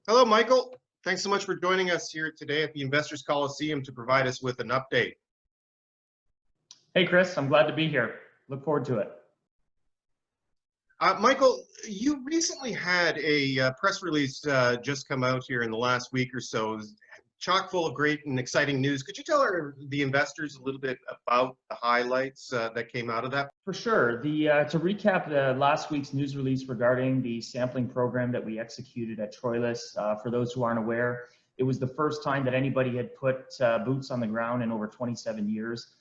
Hello, Michael. Thanks so much for joining us here today at the Investors Coliseum to provide us with an update. Hey, Chris, I'm glad to be here. Look forward to it. Michael, you recently had a press release just come out here in the last week or so, chock full of great and exciting news. Could you tell the investors a little bit about the highlights that came out of that? For sure. To recap last week's news release regarding the sampling program that we executed at Troilus, for those who aren't aware, it was the first time that anybody had put boots on the ground in over 27 years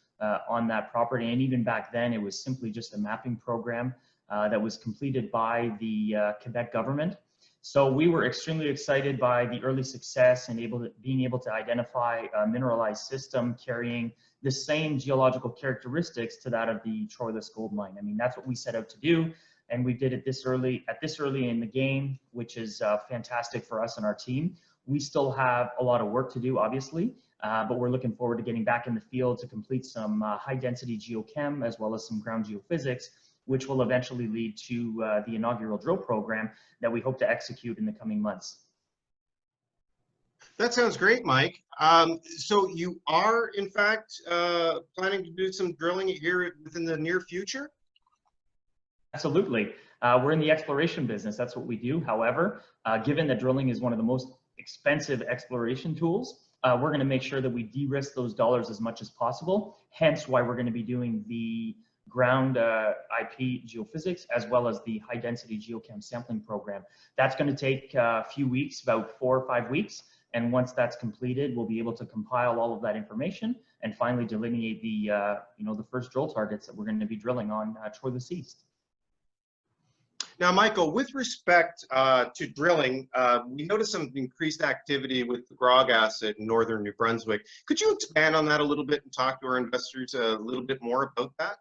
on that property. And even back then, it was simply just a mapping program that was completed by the Quebec government. So we were extremely excited by the early success and being able to identify a mineralized system carrying the same geological characteristics to that of the Troilus gold mine. I mean, that's what we set out to do, and we did it this early in the game, which is fantastic for us and our team. We still have a lot of work to do, obviously, but we're looking forward to getting back in the field to complete some high-density geochem as well as some ground geophysics, which will eventually lead to the inaugural drill program that we hope to execute in the coming months. That sounds great, Mike. So you are, in fact, planning to do some drilling here within the near future? Absolutely. We're in the exploration business. That's what we do. However, given that drilling is one of the most expensive exploration tools, we're going to make sure that we de-risk those dollars as much as possible. Hence why we're going to be doing the ground IP geophysics as well as the high density geochem sampling program. That's going to take a few weeks, about 4 or 5 weeks. And once that's completed, we'll be able to compile all of that information and finally delineate the, the first drill targets that we're going to be drilling on Troilus East. Now, Michael, with respect to drilling, we noticed some increased activity with the Grog asset in northern New Brunswick. Could you expand on that a little bit and talk to our investors a little bit more about that?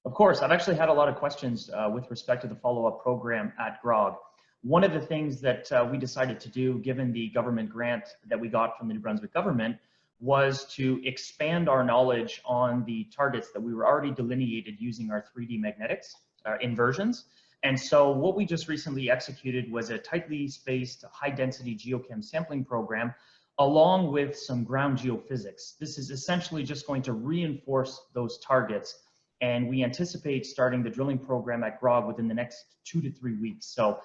Of course, I've actually had a lot of questions with respect to the follow-up program at Grog. One of the things that we decided to do, given the government grant that we got from the New Brunswick government, was to expand our knowledge on the targets that we were already delineated using our 3D magnetics inversions. And so what we just recently executed was a tightly spaced high-density geochem sampling program along with some ground geophysics. This is essentially just going to reinforce those targets, and we anticipate starting the drilling program at Grog within the next 2 to 3 weeks. So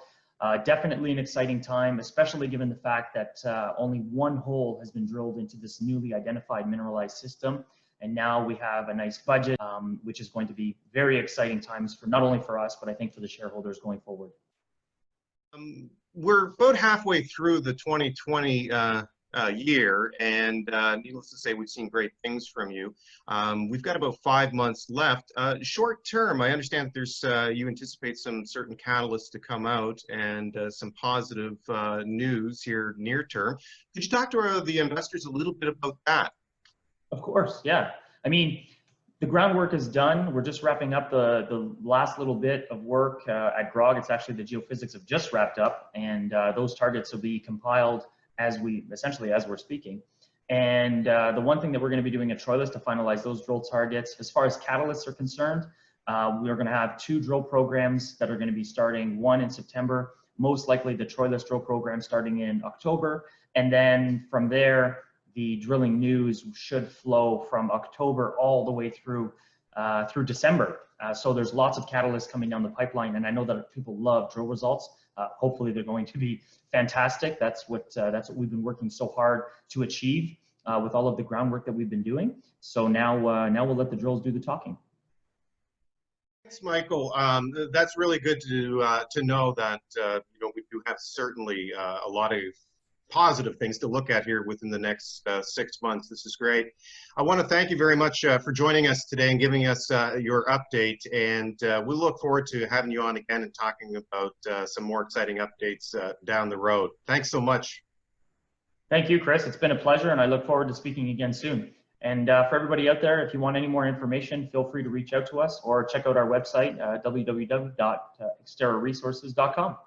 definitely an exciting time, especially given the fact that only one hole has been drilled into this newly identified mineralized system. And now we have a nice budget, which is going to be very exciting times for not only for us, but I think for the shareholders going forward. We're about halfway through the 2020 year, and needless to say, we've seen great things from you. We've got about 5 months left. Short term, I understand that there's you anticipate some certain catalysts to come out and some positive news here near term. Could you talk to the investors a little bit about that? Of course, yeah. I mean, the groundwork is done. We're just wrapping up the last little bit of work at Grog. It's actually the geophysics have just wrapped up, and those targets will be compiled as we're speaking. And the one thing that we're going to be doing at Troilus to finalize those drill targets, as far as catalysts are concerned, we're going to have 2 drill programs that are going to be starting, one in September, most likely the Troilus drill program starting in October, and then from there, the drilling news should flow from October all the way through December. So there's lots of catalysts coming down the pipeline, and I know that people love drill results. Hopefully they're going to be fantastic. That's what we've been working so hard to achieve with all of the groundwork that we've been doing. So now we'll let the drills do the talking. Thanks, Michael. That's really good to know that we do have certainly a lot of positive things to look at here within the next 6 months. This is great. I want to thank you very much for joining us today and giving us your update. And we look forward to having you on again and talking about some more exciting updates down the road. Thanks so much. Thank you, Chris. It's been a pleasure, and I look forward to speaking again soon. And for everybody out there, if you want any more information, feel free to reach out to us or check out our website, www.xterraresources.com.